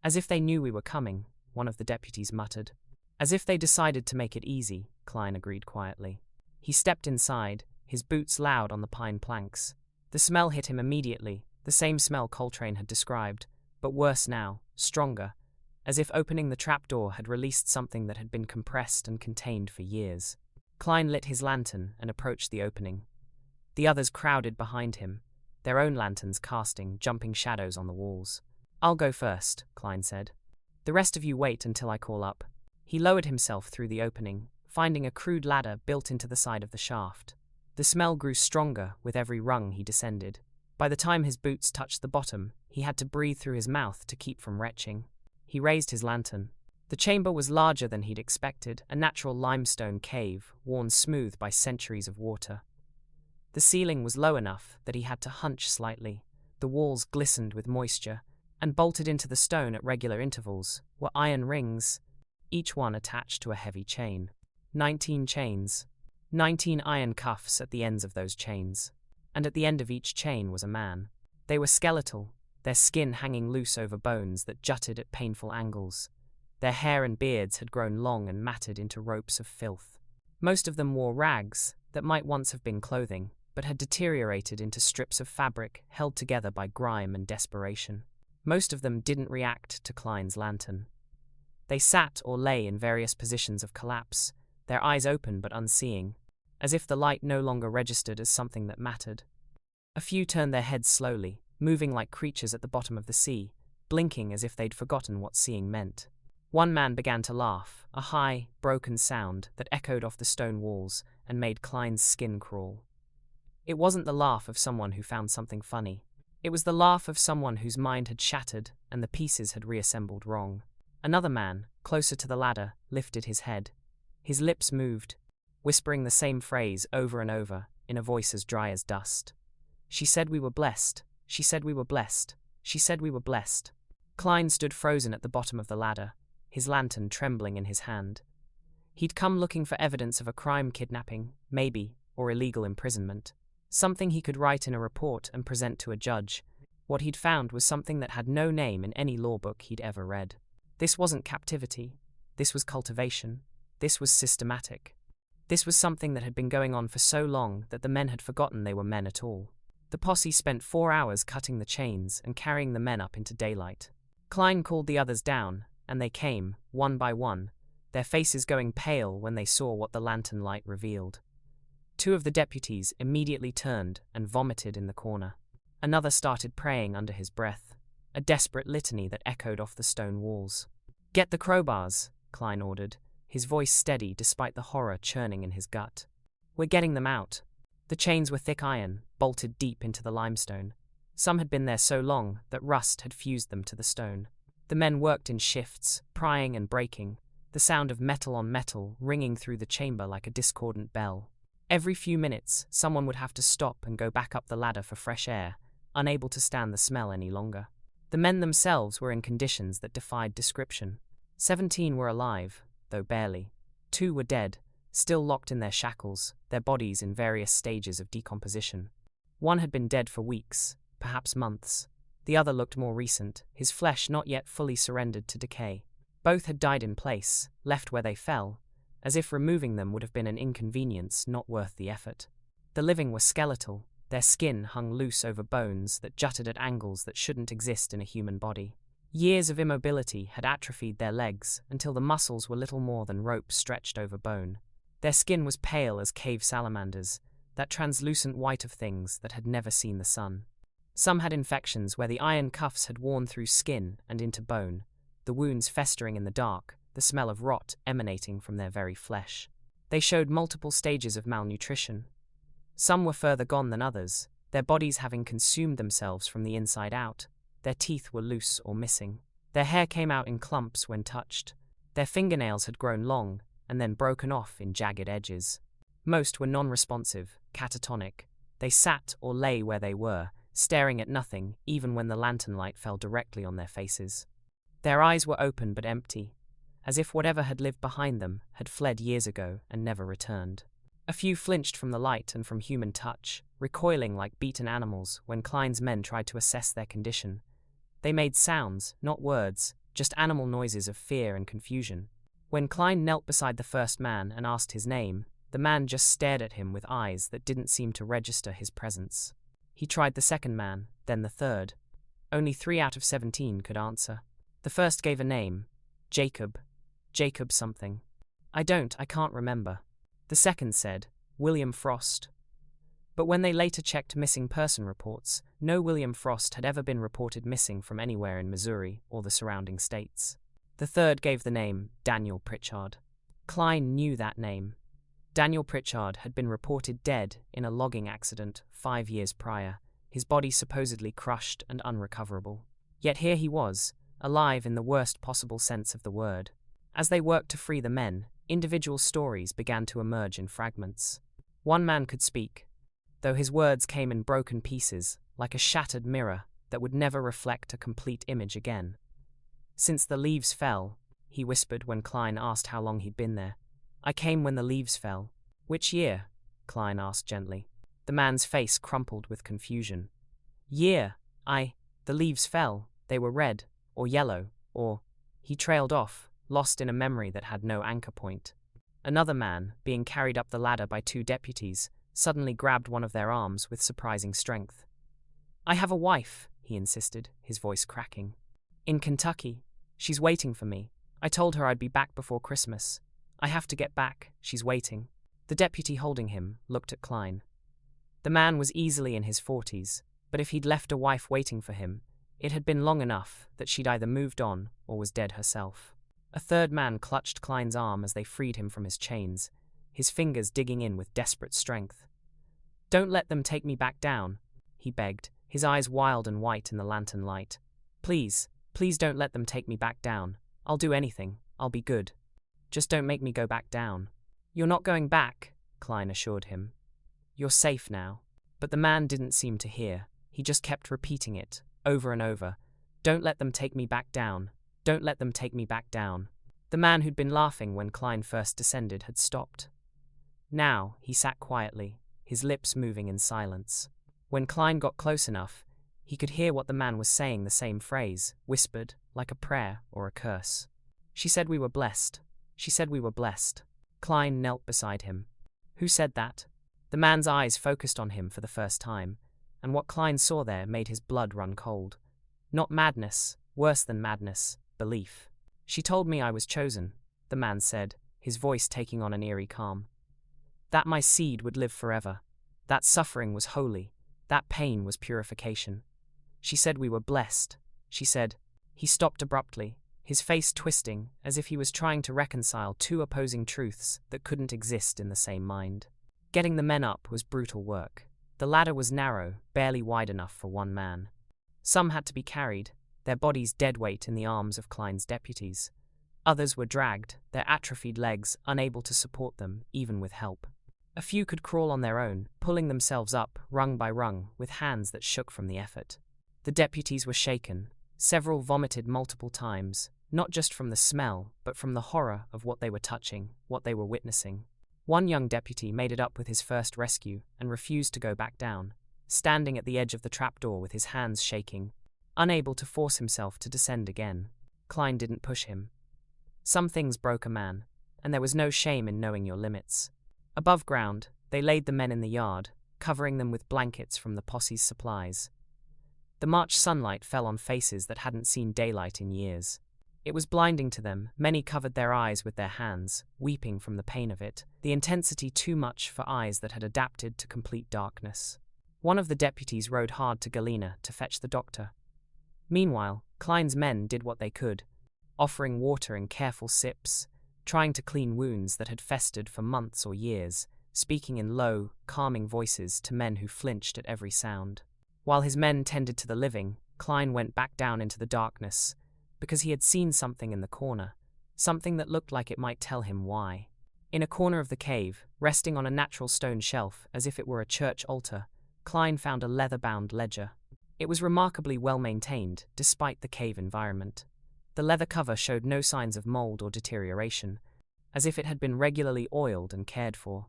"As if they knew we were coming," one of the deputies muttered. "As if they decided to make it easy," Klein agreed quietly. He stepped inside, his boots loud on the pine planks. The smell hit him immediately, the same smell Coltrane had described, but worse now, stronger, as if opening the trapdoor had released something that had been compressed and contained for years. Klein lit his lantern and approached the opening. The others crowded behind him, their own lanterns casting jumping shadows on the walls. "I'll go first," Klein said. "The rest of you wait until I call up." He lowered himself through the opening, finding a crude ladder built into the side of the shaft. The smell grew stronger with every rung he descended. By the time his boots touched the bottom, he had to breathe through his mouth to keep from retching. He raised his lantern. The chamber was larger than he'd expected, a natural limestone cave, worn smooth by centuries of water. The ceiling was low enough that he had to hunch slightly. The walls glistened with moisture, and bolted into the stone at regular intervals were iron rings, each one attached to a heavy chain. 19 chains. 19 iron cuffs at the ends of those chains. And at the end of each chain was a man. They were skeletal, their skin hanging loose over bones that jutted at painful angles. Their hair and beards had grown long and matted into ropes of filth. Most of them wore rags that might once have been clothing, but had deteriorated into strips of fabric held together by grime and desperation. Most of them didn't react to Klein's lantern. They sat or lay in various positions of collapse, their eyes open but unseeing, as if the light no longer registered as something that mattered. A few turned their heads slowly, moving like creatures at the bottom of the sea, blinking as if they'd forgotten what seeing meant. One man began to laugh, a high, broken sound that echoed off the stone walls and made Klein's skin crawl. It wasn't the laugh of someone who found something funny. It was the laugh of someone whose mind had shattered and the pieces had reassembled wrong. Another man, closer to the ladder, lifted his head. His lips moved, whispering the same phrase over and over, in a voice as dry as dust. She said we were blessed. She said we were blessed. She said we were blessed. Klein stood frozen at the bottom of the ladder, his lantern trembling in his hand. He'd come looking for evidence of a crime, kidnapping, maybe, or illegal imprisonment. Something he could write in a report and present to a judge. What he'd found was something that had no name in any law book he'd ever read. This wasn't captivity. This was cultivation. This was systematic. This was something that had been going on for so long that the men had forgotten they were men at all. The posse spent 4 hours cutting the chains and carrying the men up into daylight. Klein called the others down, and they came, one by one, their faces going pale when they saw what the lantern light revealed. 2 of the deputies immediately turned and vomited in the corner. Another started praying under his breath, a desperate litany that echoed off the stone walls. "Get the crowbars," Klein ordered, his voice steady despite the horror churning in his gut. "We're getting them out." The chains were thick iron, bolted deep into the limestone. Some had been there so long that rust had fused them to the stone. The men worked in shifts, prying and breaking, the sound of metal on metal ringing through the chamber like a discordant bell. Every few minutes, someone would have to stop and go back up the ladder for fresh air, unable to stand the smell any longer. The men themselves were in conditions that defied description. 17 were alive, though barely. 2 were dead, still locked in their shackles, their bodies in various stages of decomposition. One had been dead for weeks, perhaps months. The other looked more recent, his flesh not yet fully surrendered to decay. Both had died in place, left where they fell, as if removing them would have been an inconvenience not worth the effort. The living were skeletal, their skin hung loose over bones that jutted at angles that shouldn't exist in a human body. Years of immobility had atrophied their legs until the muscles were little more than rope stretched over bone. Their skin was pale as cave salamanders, that translucent white of things that had never seen the sun. Some had infections where the iron cuffs had worn through skin and into bone, the wounds festering in the dark, the smell of rot emanating from their very flesh. They showed multiple stages of malnutrition. Some were further gone than others, their bodies having consumed themselves from the inside out. Their teeth were loose or missing. Their hair came out in clumps when touched. Their fingernails had grown long and then broken off in jagged edges. Most were non-responsive, catatonic. They sat or lay where they were, staring at nothing even when the lantern light fell directly on their faces. Their eyes were open but empty, as if whatever had lived behind them had fled years ago and never returned. A few flinched from the light and from human touch, recoiling like beaten animals when Klein's men tried to assess their condition. They made sounds, not words, just animal noises of fear and confusion. When Klein knelt beside the first man and asked his name, the man just stared at him with eyes that didn't seem to register his presence. He tried the second man, then the third. Only 3 out of 17 could answer. The first gave a name, Jacob something. I can't remember. The second said, William Frost. But when they later checked missing person reports, no William Frost had ever been reported missing from anywhere in Missouri or the surrounding states. The third gave the name Daniel Pritchard. Klein knew that name. Daniel Pritchard had been reported dead in a logging accident 5 years prior, his body supposedly crushed and unrecoverable. Yet here he was, alive in the worst possible sense of the word. As they worked to free the men, individual stories began to emerge in fragments. One man could speak, though his words came in broken pieces, like a shattered mirror that would never reflect a complete image again. "Since the leaves fell," he whispered when Klein asked how long he'd been there. "I came when the leaves fell." "Which year?" Klein asked gently. The man's face crumpled with confusion. "Year? The leaves fell. They were red, or yellow, or—" He trailed off, lost in a memory that had no anchor point. Another man, being carried up the ladder by two deputies, suddenly grabbed one of their arms with surprising strength. "I have a wife," he insisted, his voice cracking. "In Kentucky. She's waiting for me. I told her I'd be back before Christmas. I have to get back. She's waiting." The deputy holding him looked at Klein. The man was easily in his 40s, but if he'd left a wife waiting for him, it had been long enough that she'd either moved on or was dead herself. A third man clutched Klein's arm as they freed him from his chains, his fingers digging in with desperate strength. "Don't let them take me back down," he begged, his eyes wild and white in the lantern light. "Please, please don't let them take me back down. I'll do anything. I'll be good. Just don't make me go back down." "You're not going back," Klein assured him. "You're safe now." But the man didn't seem to hear. He just kept repeating it, over and over. "Don't let them take me back down. Don't let them take me back down." The man who'd been laughing when Klein first descended had stopped. Now he sat quietly, his lips moving in silence. When Klein got close enough, he could hear what the man was saying, the same phrase, whispered, like a prayer or a curse. "She said we were blessed. She said we were blessed." Klein knelt beside him. "Who said that?" The man's eyes focused on him for the first time, and what Klein saw there made his blood run cold. Not madness, worse than madness, belief. "She told me I was chosen," the man said, his voice taking on an eerie calm. "That my seed would live forever. That suffering was holy. That pain was purification. She said we were blessed. She said—" He stopped abruptly, his face twisting as if he was trying to reconcile two opposing truths that couldn't exist in the same mind. Getting the men up was brutal work. The ladder was narrow, barely wide enough for one man. Some had to be carried, their bodies dead weight in the arms of Klein's deputies. Others were dragged, their atrophied legs unable to support them, even with help. A few could crawl on their own, pulling themselves up, rung by rung, with hands that shook from the effort. The deputies were shaken. Several vomited multiple times, not just from the smell, but from the horror of what they were touching, what they were witnessing. One young deputy made it up with his first rescue and refused to go back down, standing at the edge of the trapdoor with his hands shaking, unable to force himself to descend again. Klein didn't push him. Some things broke a man, and there was no shame in knowing your limits. Above ground, they laid the men in the yard, covering them with blankets from the posse's supplies. The March sunlight fell on faces that hadn't seen daylight in years. It was blinding to them. Many covered their eyes with their hands, weeping from the pain of it, the intensity too much for eyes that had adapted to complete darkness. One of the deputies rode hard to Galena to fetch the doctor. Meanwhile, Klein's men did what they could, offering water in careful sips, trying to clean wounds that had festered for months or years, speaking in low, calming voices to men who flinched at every sound. While his men tended to the living, Klein went back down into the darkness, because he had seen something in the corner, something that looked like it might tell him why. In a corner of the cave, resting on a natural stone shelf as if it were a church altar, Klein found a leather-bound ledger. It was remarkably well-maintained, despite the cave environment. The leather cover showed no signs of mold or deterioration, as if it had been regularly oiled and cared for.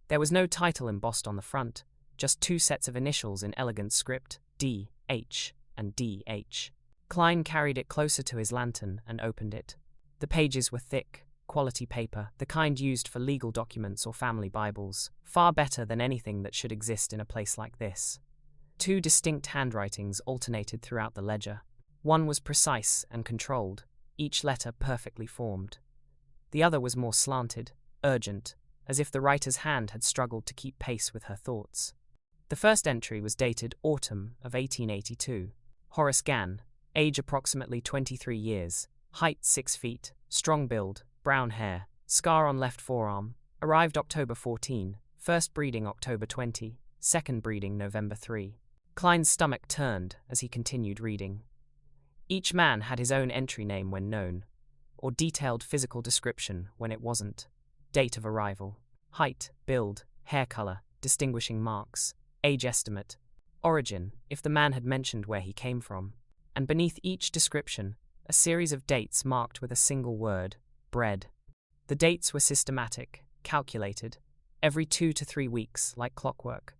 There was no title embossed on the front, just two sets of initials in elegant script, D, H, and D-H. Klein carried it closer to his lantern and opened it. The pages were thick, quality paper, the kind used for legal documents or family Bibles, far better than anything that should exist in a place like this. Two distinct handwritings alternated throughout the ledger. One was precise and controlled, each letter perfectly formed. The other was more slanted, urgent, as if the writer's hand had struggled to keep pace with her thoughts. The first entry was dated autumn of 1882. Horace Gann, age approximately 23 years, height 6 feet, strong build, brown hair, scar on left forearm, arrived October 14, first breeding October 20, second breeding November 3. Klein's stomach turned as he continued reading. Each man had his own entry name when known, or detailed physical description when it wasn't. Date of arrival, height, build, hair color, distinguishing marks, age estimate, origin, if the man had mentioned where he came from. And beneath each description, a series of dates marked with a single word, bread. The dates were systematic, calculated, every 2 to 3 weeks, like clockwork.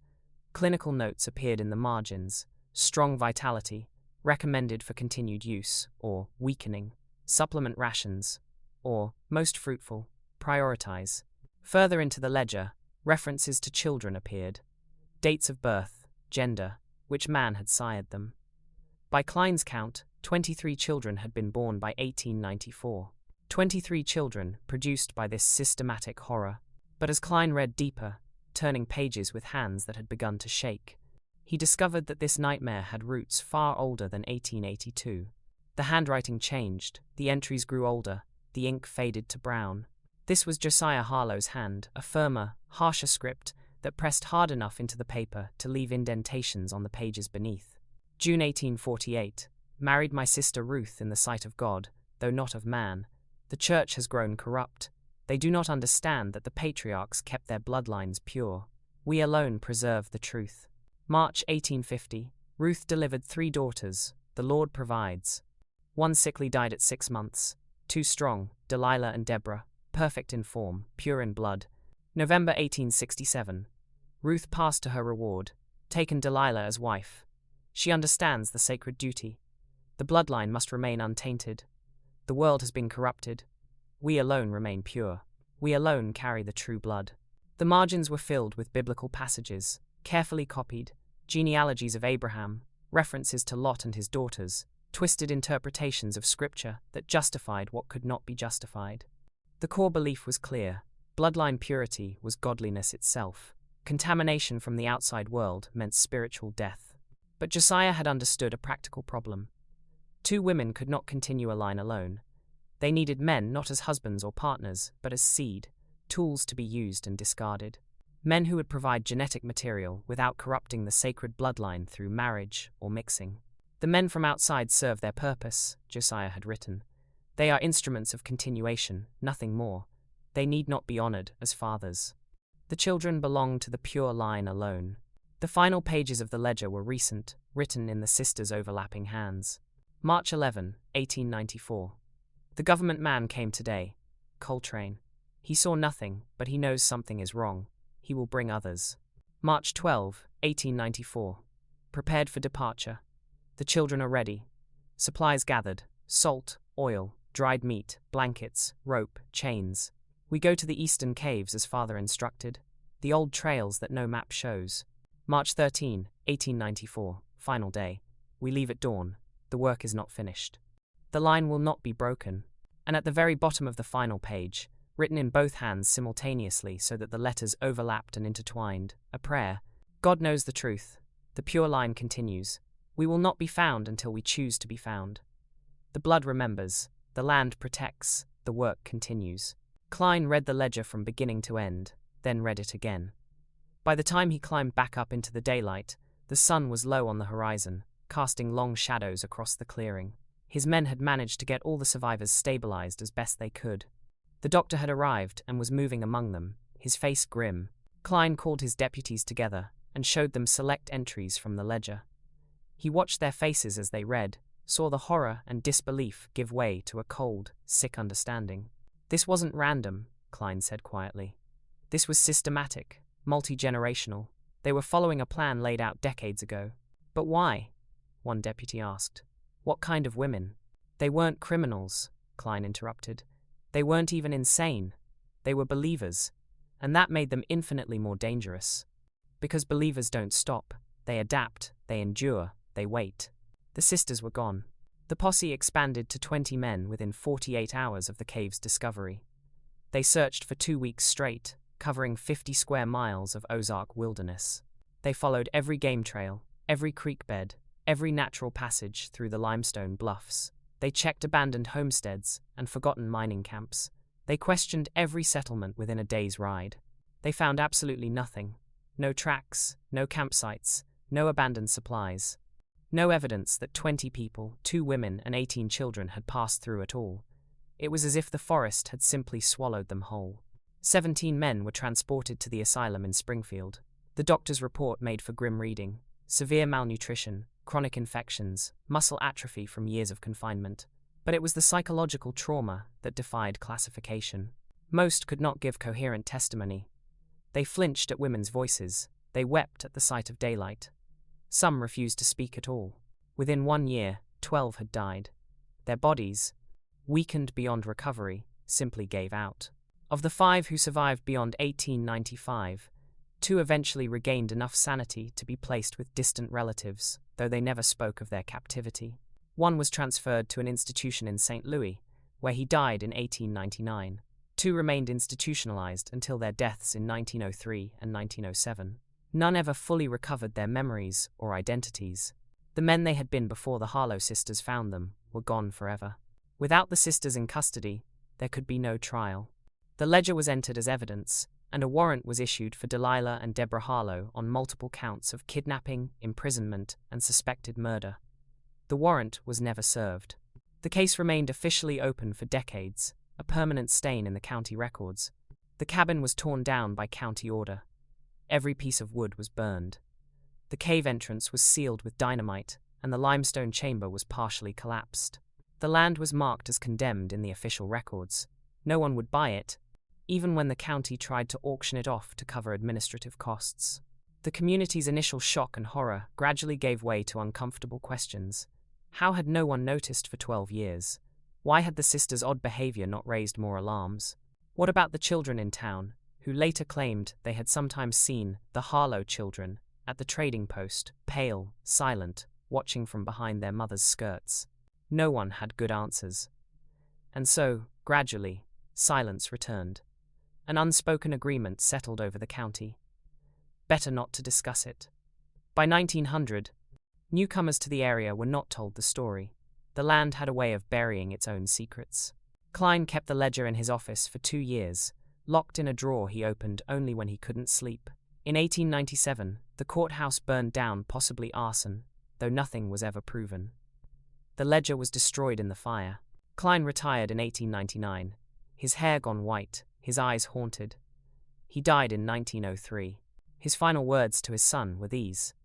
Clinical notes appeared in the margins: strong vitality, recommended for continued use, or weakening, supplement rations, or, most fruitful, prioritize. Further into the ledger, references to children appeared. Dates of birth, gender, which man had sired them. By Klein's count, 23 children had been born by 1894. 23 children produced by this systematic horror. But as Klein read deeper, turning pages with hands that had begun to shake, he discovered that this nightmare had roots far older than 1882. The handwriting changed, the entries grew older, the ink faded to brown. This was Josiah Harlow's hand, a firmer, harsher script that pressed hard enough into the paper to leave indentations on the pages beneath. June 1848. Married my sister Ruth in the sight of God, though not of man. The church has grown corrupt. They do not understand that the patriarchs kept their bloodlines pure. We alone preserve the truth. March 1850. Ruth delivered 3 daughters. The Lord provides. 1 sickly died at 6 months. 2 strong, Delilah and Deborah, perfect in form, pure in blood. November 1867. Ruth passed to her reward, taken Delilah as wife. She understands the sacred duty. The bloodline must remain untainted. The world has been corrupted. We alone remain pure. We alone carry the true blood. The margins were filled with biblical passages, carefully copied, genealogies of Abraham, references to Lot and his daughters, twisted interpretations of scripture that justified what could not be justified. The core belief was clear. Bloodline purity was godliness itself. Contamination from the outside world meant spiritual death. But Josiah had understood a practical problem. 2 women could not continue a line alone. They needed men not as husbands or partners, but as seed, tools to be used and discarded. Men who would provide genetic material without corrupting the sacred bloodline through marriage or mixing. The men from outside serve their purpose, Josiah had written. They are instruments of continuation, nothing more. They need not be honored as fathers. The children belong to the pure line alone. The final pages of the ledger were recent, written in the sisters' overlapping hands. March 11, 1894. The government man came today. Coltrane. He saw nothing, but he knows something is wrong. He will bring others. March 12, 1894. Prepared for departure. The children are ready. Supplies gathered. Salt, oil, dried meat, blankets, rope, chains. We go to the eastern caves as father instructed. The old trails that no map shows. March 13, 1894. Final day. We leave at dawn. The work is not finished. The line will not be broken. And at the very bottom of the final page, written in both hands simultaneously so that the letters overlapped and intertwined, a prayer. God knows the truth. The pure line continues. We will not be found until we choose to be found. The blood remembers. The land protects. The work continues. Klein read the ledger from beginning to end, then read it again. By the time he climbed back up into the daylight, the sun was low on the horizon, casting long shadows across the clearing. His men had managed to get all the survivors stabilized as best they could. The doctor had arrived and was moving among them, his face grim. Klein called his deputies together and showed them select entries from the ledger. He watched their faces as they read, saw the horror and disbelief give way to a cold, sick understanding. This wasn't random, Klein said quietly. This was systematic, multi-generational. They were following a plan laid out decades ago. But why? One deputy asked. What kind of women? They weren't criminals, Klein interrupted. They weren't even insane. They were believers, and that made them infinitely more dangerous. Because believers don't stop. They adapt, they endure, they wait. The sisters were gone. The posse expanded to 20 men within 48 hours of the cave's discovery. They searched for 2 weeks straight, covering 50 square miles of Ozark wilderness. They followed every game trail, every creek bed, every natural passage through the limestone bluffs. They checked abandoned homesteads and forgotten mining camps. They questioned every settlement within a day's ride. They found absolutely nothing. No tracks, no campsites, no abandoned supplies. No evidence that 20 people, 2 women and 18 children had passed through at all. It was as if the forest had simply swallowed them whole. 17 men were transported to the asylum in Springfield. The doctor's report made for grim reading: severe malnutrition, chronic infections, muscle atrophy from years of confinement. But it was the psychological trauma that defied classification. Most could not give coherent testimony. They flinched at women's voices. They wept at the sight of daylight. Some refused to speak at all. Within 1 year, 12 had died. Their bodies, weakened beyond recovery, simply gave out. Of the 5 who survived beyond 1895, 2 eventually regained enough sanity to be placed with distant relatives, though they never spoke of their captivity. 1 was transferred to an institution in St. Louis, where he died in 1899. 2 remained institutionalized until their deaths in 1903 and 1907. None ever fully recovered their memories or identities. The men they had been before the Harlow sisters found them were gone forever. Without the sisters in custody, there could be no trial. The ledger was entered as evidence, and a warrant was issued for Delilah and Deborah Harlow on multiple counts of kidnapping, imprisonment, and suspected murder. The warrant was never served. The case remained officially open for decades, a permanent stain in the county records. The cabin was torn down by county order. Every piece of wood was burned. The cave entrance was sealed with dynamite, and the limestone chamber was partially collapsed. The land was marked as condemned in the official records. No one would buy it, even when the county tried to auction it off to cover administrative costs. The community's initial shock and horror gradually gave way to uncomfortable questions. How had no one noticed for 12 years? Why had the sisters' odd behavior not raised more alarms? What about the children in town, who later claimed they had sometimes seen the Harlow children at the trading post, pale, silent, watching from behind their mother's skirts? No one had good answers. And so, gradually, silence returned. An unspoken agreement settled over the county. Better not to discuss it. By 1900, newcomers to the area were not told the story. The land had a way of burying its own secrets. Klein kept the ledger in his office for 2 years, locked in a drawer he opened only when he couldn't sleep. In 1897, the courthouse burned down, possibly arson, though nothing was ever proven. The ledger was destroyed in the fire. Klein retired in 1899, his hair gone white, his eyes haunted. He died in 1903. His final words to his son were these: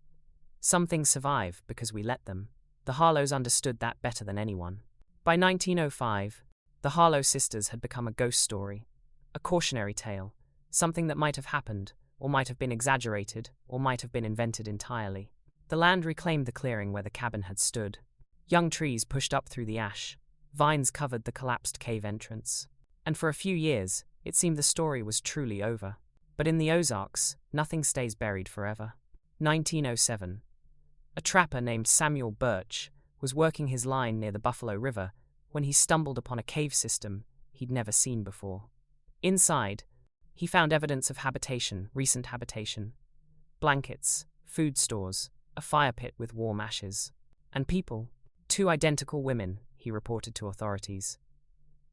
"Some things survive because we let them." The Harlows understood that better than anyone. By 1905, the Harlow sisters had become a ghost story, a cautionary tale, something that might have happened, or might have been exaggerated, or might have been invented entirely. The land reclaimed the clearing where the cabin had stood. Young trees pushed up through the ash. Vines covered the collapsed cave entrance. And for a few years, it seemed the story was truly over. But in the Ozarks, nothing stays buried forever. 1907. A trapper named Samuel Birch was working his line near the Buffalo River when he stumbled upon a cave system he'd never seen before. Inside, he found evidence of recent habitation. Blankets, food stores, a fire pit with warm ashes. And people, 2 identical women, he reported to authorities.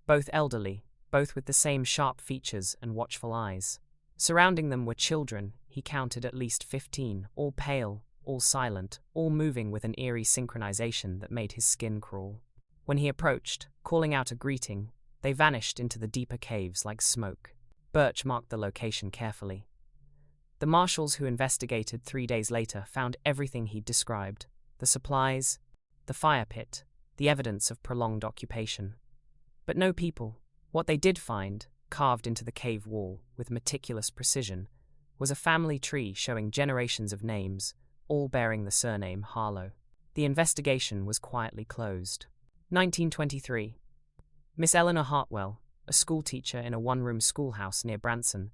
Both elderly, both with the same sharp features and watchful eyes. Surrounding them were children, he counted at least 15, all pale, all silent, all moving with an eerie synchronization that made his skin crawl. When he approached, calling out a greeting, they vanished into the deeper caves like smoke. Birch marked the location carefully. The marshals who investigated 3 days later found everything he'd described: the supplies, the fire pit, the evidence of prolonged occupation. But no people. What they did find, carved into the cave wall with meticulous precision, was a family tree showing generations of names, all bearing the surname Harlow. The investigation was quietly closed. 1923. Miss Eleanor Hartwell, a schoolteacher in a one-room schoolhouse near Branson,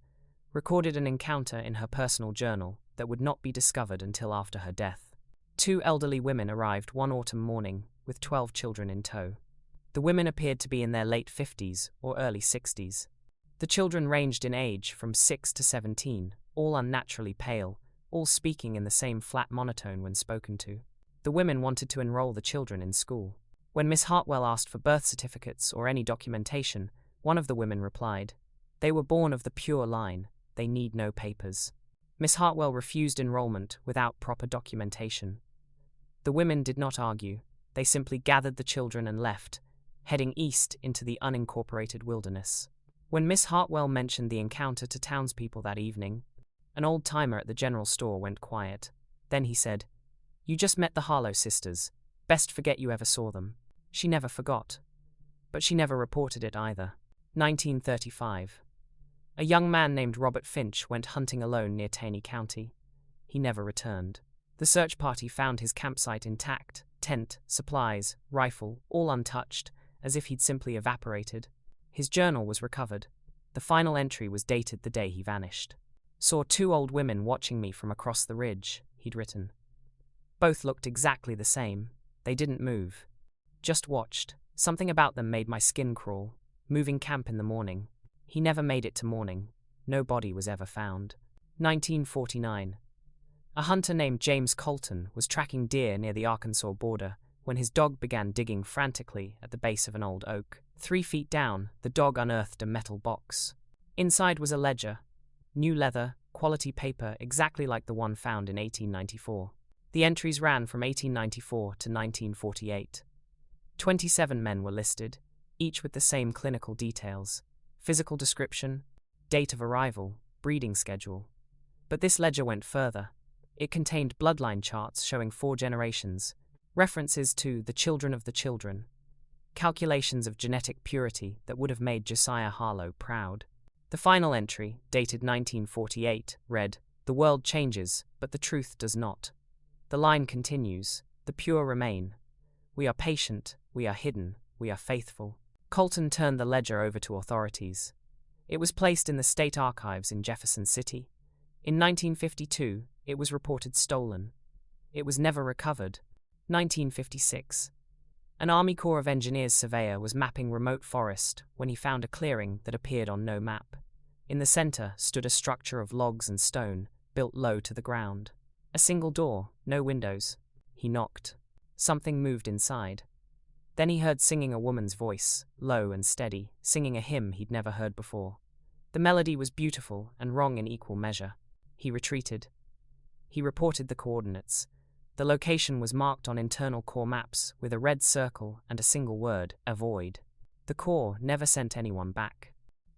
recorded an encounter in her personal journal that would not be discovered until after her death. 2 elderly women arrived one autumn morning with 12 children in tow. The women appeared to be in their late 50s or early 60s. The children ranged in age from 6 to 17, all unnaturally pale, all speaking in the same flat monotone when spoken to. The women wanted to enroll the children in school. When Miss Hartwell asked for birth certificates or any documentation, one of the women replied, "They were born of the pure line, they need no papers." Miss Hartwell refused enrollment without proper documentation. The women did not argue, they simply gathered the children and left, heading east into the unincorporated wilderness. When Miss Hartwell mentioned the encounter to townspeople that evening, an old-timer at the general store went quiet. Then he said, "You just met the Harlow sisters. Best forget you ever saw them." She never forgot. But she never reported it either. 1935. A young man named Robert Finch went hunting alone near Taney County. He never returned. The search party found his campsite intact, tent, supplies, rifle, all untouched, as if he'd simply evaporated. His journal was recovered. The final entry was dated the day he vanished. "Saw two old women watching me from across the ridge," he'd written. Both looked exactly the same. They didn't move. Just watched. Something about them made my skin crawl. Moving camp in the morning. He never made it to morning. No body was ever found. 1949. A hunter named James Colton was tracking deer near the Arkansas border when his dog began digging frantically at the base of an old oak. 3 feet down, the dog unearthed a metal box. Inside was a ledger. New leather, quality paper exactly like the one found in 1894. The entries ran from 1894 to 1948. 27 men were listed, each with the same clinical details: physical description, date of arrival, breeding schedule. But this ledger went further. It contained bloodline charts showing 4 generations, references to the children of the children, calculations of genetic purity that would have made Josiah Harlow proud. The final entry, dated 1948, read, "The world changes, but the truth does not. The line continues, the pure remain. We are patient, we are hidden, we are faithful." Colton turned the ledger over to authorities. It was placed in the state archives in Jefferson City. In 1952, it was reported stolen. It was never recovered. 1956. An Army Corps of Engineers surveyor was mapping remote forest when he found a clearing that appeared on no map. In the center stood a structure of logs and stone, built low to the ground. A single door, no windows. He knocked. Something moved inside. Then he heard singing a woman's voice, low and steady, singing a hymn he'd never heard before. The melody was beautiful and wrong in equal measure. He retreated. He reported the coordinates. The location was marked on internal Corps maps with a red circle and a single word, avoid. The Corps never sent anyone back.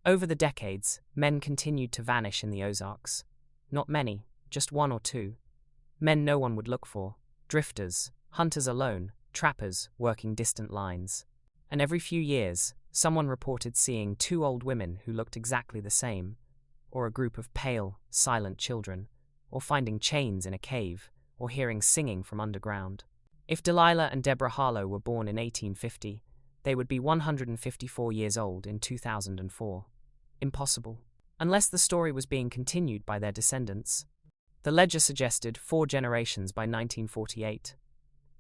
Over the decades, men continued to vanish in the Ozarks. Not many, just 1 or 2. Men no one would look for. Drifters, hunters alone, trappers working distant lines. And every few years, someone reported seeing 2 old women who looked exactly the same, or a group of pale, silent children, or finding chains in a cave, or hearing singing from underground. If Delilah and Deborah Harlow were born in 1850, they would be 154 years old in 2004. Impossible. Unless the story was being continued by their descendants. The ledger suggested 4 generations by 1948.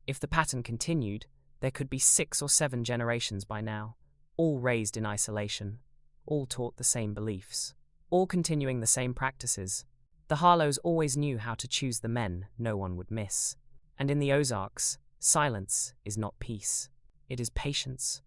If the pattern continued, there could be 6 or 7 generations by now, all raised in isolation, all taught the same beliefs, all continuing the same practices. The Harlows always knew how to choose the men no one would miss. And in the Ozarks, silence is not peace. It is patience.